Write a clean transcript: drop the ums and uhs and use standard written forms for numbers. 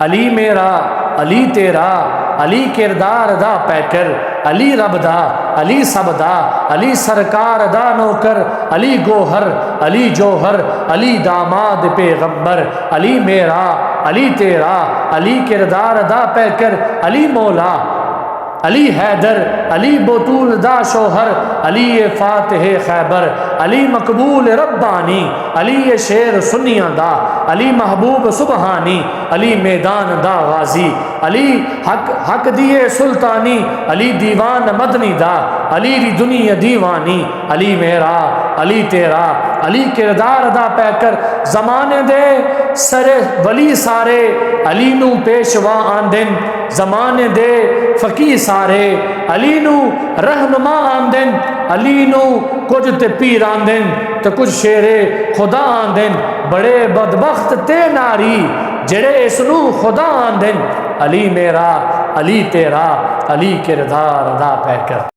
علی میرا علی تیرا علی کردار دا پیکر علی رب دا علی سب دا علی سرکار دا نوکر علی گوہر علی جوہر علی داماد پیغمبر علی میرا علی تیرا علی کردار دا پیکر علی مولا علی حیدر علی بطول دا شوہر علی فاتح خیبر علی مقبول ربانی علی شیر سنیاں دا علی محبوب سبحانی علی میدان دا غازی علی حق دیے سلطانی علی دیوان مدنی دا علی دی دنیا دیوانی علی میرا علی تیرا علی کردار دا پیکر زمانے دے سرے ولی سارے علی نو پیشوا آندن زمانے دے فقی سارے علی نو رہنما آندن علی نو کچھ تے پیر آندن تے کچھ شیر خدا آندن بڑے بدبخت تے ناری جڑے اس نو خدا آندن علی میرا علی تیرا علی کردار دا پیکر